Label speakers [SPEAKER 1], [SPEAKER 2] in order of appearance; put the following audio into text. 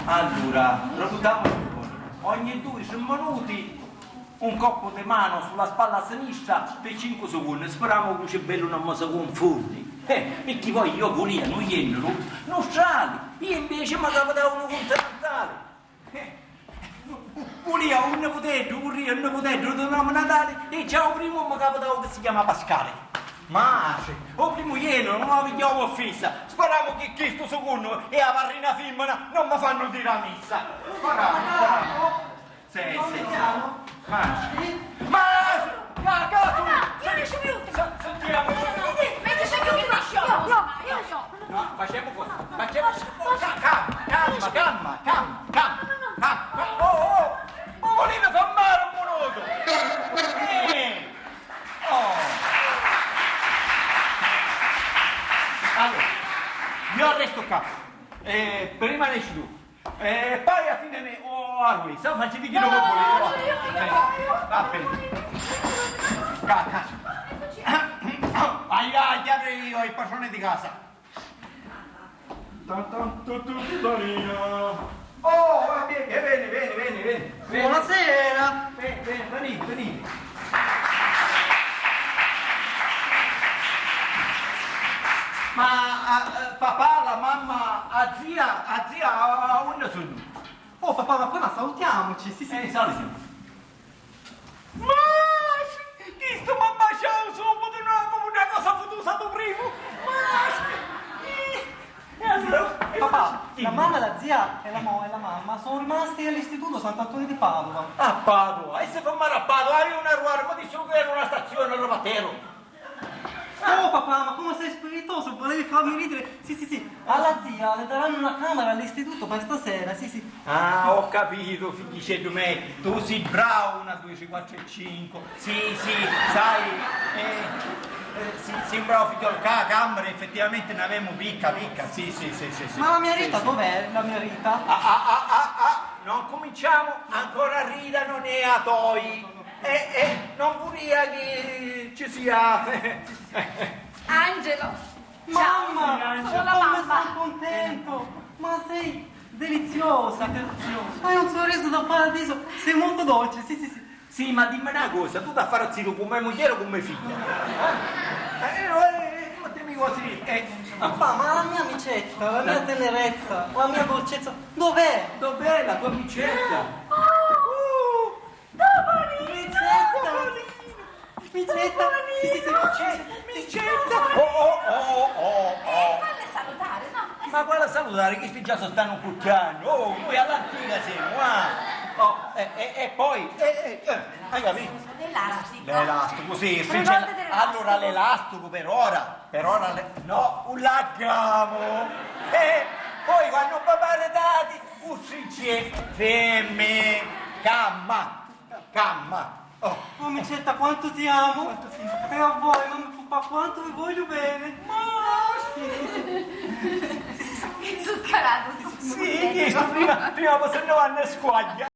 [SPEAKER 1] Allora, reputiamo ogni 2 minuti un coppo di mano sulla spalla a sinistra per 5 secondi. Speriamo che c'è bello non mi si confondi. Perché poi io volevo, non iennero, non strali. Io invece mi capitavo uno continentale. Volevo un nipotetto, un nipotetto di nome Natale e già il primo mi capitavo che si chiama Pasquale. Ma o primo ieri non la vediamo offesa. Speriamo che questo secondo e la parrina femmina non mi fanno dire la messa. Speriamo. Sì. Ma cazzo! Sentiamo. No, facciamo così. Calma. Oh, volete fermare un minuto. Allora, io resto qua. Prima esci tu. Poi a fine a lui. Se facci di chi non vuole. Va bene. Cazzo. Vai a chiamare io il padrone di casa. Oh, va bene, vieni.
[SPEAKER 2] Buonasera.
[SPEAKER 1] Venite. Ma papà, la mamma, a zia, unde sono?
[SPEAKER 2] Oh papà, ma poi ma salutiamoci, sì.
[SPEAKER 1] Salve. Ma chi sto mi ha baciato subito, no, una cosa futusa tu primo?
[SPEAKER 2] Papà, la mamma, la zia e la mamma sono rimasti all'istituto Sant'Antonio di Padova.
[SPEAKER 1] A Padova, e se fa male a Padova, io una ruota, ma dissero che era una stazione, era Matero.
[SPEAKER 2] Oh papà, ma come sei spiritoso, volevi farmi ridere? Sì, alla zia le daranno una camera all'istituto per stasera, sì.
[SPEAKER 1] Ah, ho capito, figlicello me, tu sei bravo, una 2, 4 e 5, sì, sai, sì, bravo figlio, la camera effettivamente ne avevamo picca, sì.
[SPEAKER 2] Ma la mia Rita, dov'è la mia Rita?
[SPEAKER 1] Non cominciamo, ancora Rita non è a toi. Non volia che ci sia.
[SPEAKER 3] Angelo.
[SPEAKER 2] Mamma,
[SPEAKER 3] Ciao, sono la
[SPEAKER 2] come
[SPEAKER 3] mamma.
[SPEAKER 2] sono contento. Ma sei deliziosa. Hai un sorriso da paradiso, sei molto dolce, sì.
[SPEAKER 1] Sì, ma dimmi una cosa, tu da fare zitto con mia moglie o con mia figlia? Dimmi così.
[SPEAKER 2] Papà, ma la mia amicetta, la mia tenerezza, la mia dolcezza, dov'è?
[SPEAKER 1] Dov'è la tua amicetta?
[SPEAKER 2] Micetta? Micetta?
[SPEAKER 3] Falle salutare, no?
[SPEAKER 1] Ma guarda salutare, questi già si stanno cucciando. Oh, noi all'antica siamo, e poi, hai capito? L'elastico, sì.
[SPEAKER 3] Ricordate dell'elastico.
[SPEAKER 1] Allora l'elastico per ora, no, un lagamo. E poi quando papà ne dati, uscici, femme, camma.
[SPEAKER 2] Oh, amicetta, quanto ti amo! E a voi, mamma, quanto vi voglio bene!
[SPEAKER 3] Che zuccherato.
[SPEAKER 1] Sì, prima se no vanno a squaglia.